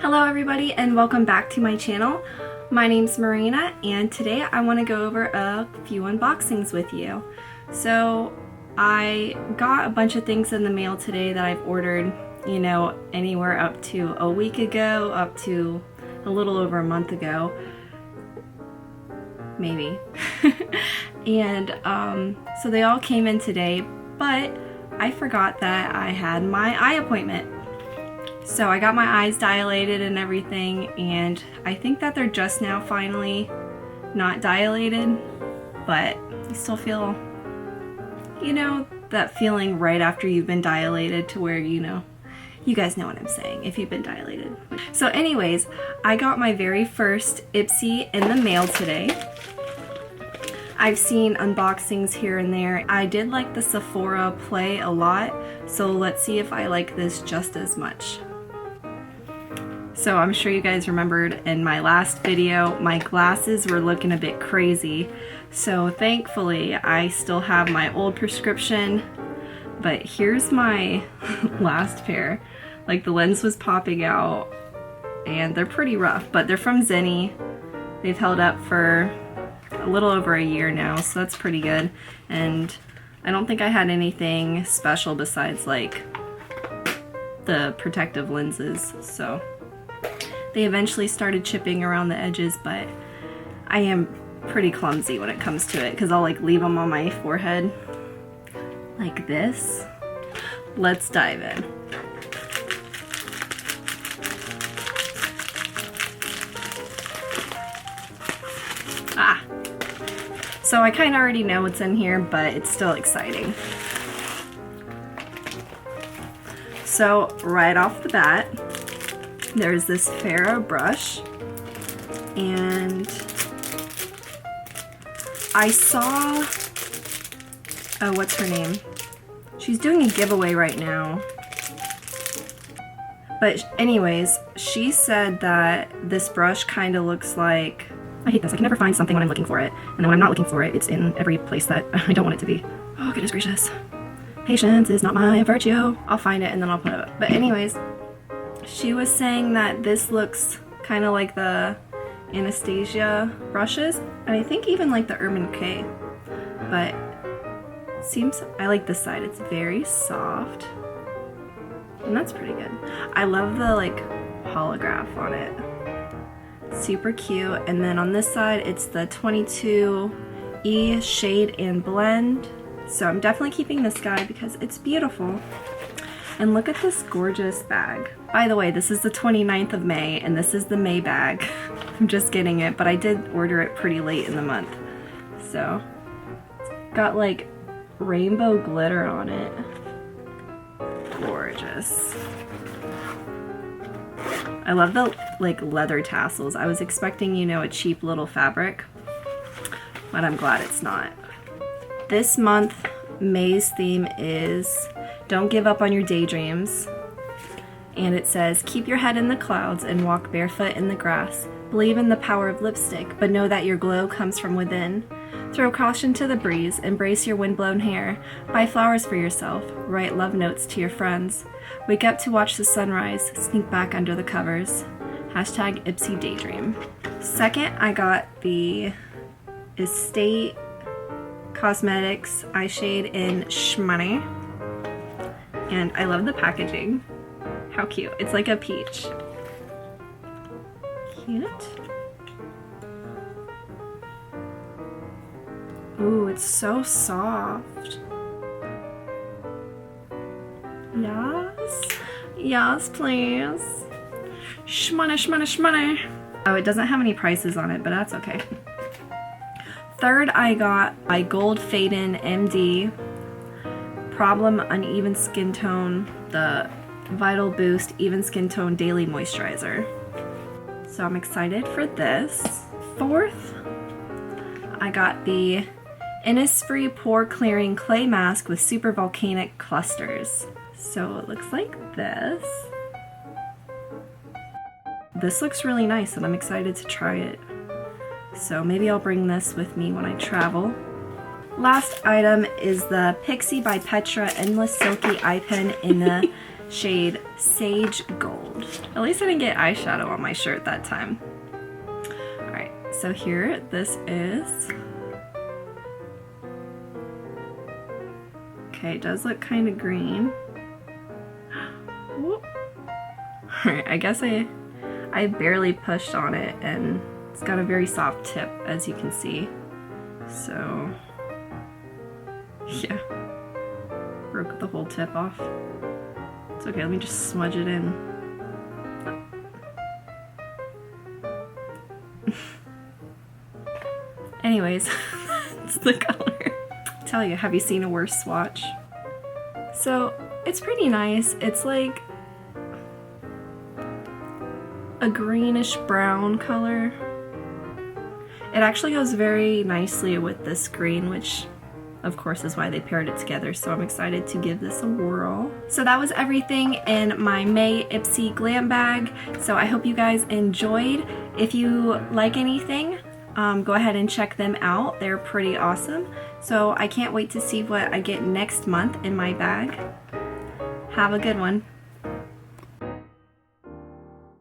Hello everybody and welcome back to my channel. My name's Marina and today I want to go over a few unboxings with you. So I got a bunch of things in the mail today that I've ordered, you know, anywhere up to a week ago, up to a little over a month ago, maybe. And so they all came in today, but I forgot that I had my eye appointment. So I got my eyes dilated and everything, and I think that they're just now finally not dilated, but you still feel, you know, that feeling right after you've been dilated to where, you know, you guys know what I'm saying if you've been dilated. So anyways, I got my very first Ipsy in the mail today. I've seen unboxings here and there. I did like the Sephora Play a lot, so let's see if I like this just as much. So I'm sure you guys remembered in my last video, my glasses were looking a bit crazy. So thankfully, I still have my old prescription, but here's my last pair. Like, the lens was popping out and they're pretty rough, but they're from Zenni. They've held up for a little over a year now, so that's pretty good. And I don't think I had anything special besides like the protective lenses, so they eventually started chipping around the edges, but I am pretty clumsy when it comes to it because I'll like leave them on my forehead like this. Let's dive in. So I kind of already know what's in here, but it's still exciting. So right off the bat, there's this Farrah brush, and I saw, oh, what's her name? She's doing a giveaway right now. But anyways, she said that this brush kind of looks like, I hate this, I can never find something when I'm looking for it, and then when I'm not looking for it, it's in every place that I don't want it to be. Oh, goodness gracious. Patience is not my virtue. I'll find it and then I'll put it up. But anyways, she was saying that this looks kind of like the Anastasia brushes, and I think even like the Urban Decay. But it seems, I like this side. It's very soft, and that's pretty good. I love the like holograph on it. Super cute. And then on this side, it's the 22E Shade and Blend. So I'm definitely keeping this guy because it's beautiful. And look at this gorgeous bag. By the way, this is the 29th of May, and this is the May bag. I'm just getting it, but I did order it pretty late in the month. So, it's got like rainbow glitter on it. Gorgeous. I love the like leather tassels. I was expecting, you know, a cheap little fabric, but I'm glad it's not. This month, May's theme is don't give up on your daydreams. And it says, keep your head in the clouds and walk barefoot in the grass. Believe in the power of lipstick, but know that your glow comes from within. Throw caution to the breeze, embrace your windblown hair. Buy flowers for yourself, write love notes to your friends. Wake up to watch the sunrise, sneak back under the covers. Hashtag Ipsy Daydream. Second, I got the Estate Cosmetics eye shade in Shmoney. And I love the packaging. How cute. It's like a peach. Cute. Ooh, it's so soft. Yes. Yes, please. Shmoney, shmoney, shmoney. Oh, it doesn't have any prices on it, but that's okay. Third, I got my Gold Fade-In MD Problem Uneven Skin Tone, the Vital Boost Even Skin Tone Daily Moisturizer. So I'm excited for this. Fourth, I got the Innisfree Pore Clearing Clay Mask with Super Volcanic Clusters. So it looks like this. This looks really nice and I'm excited to try it. So maybe I'll bring this with me when I travel. Last item is the Pixi by Petra Endless Silky Eye Pen in the shade Sage Gold. At least I didn't get eyeshadow on my shirt that time. Alright, so here, this is... Okay, it does look kind of green. Alright, I guess I barely pushed on it, and it's got a very soft tip, as you can see. So, yeah. Broke the whole tip off. It's okay, let me just smudge it in. Anyways, that's the color. I tell you, have you seen a worse swatch? So, it's pretty nice. It's like a greenish brown color. It actually goes very nicely with this green, which of course is why they paired it together, so I'm excited to give this a whirl. So that was everything in my May Ipsy glam bag, so I hope you guys enjoyed. If you like anything, go ahead and check them out. They're pretty awesome. So I can't wait to see what I get next month in my bag. Have a good one.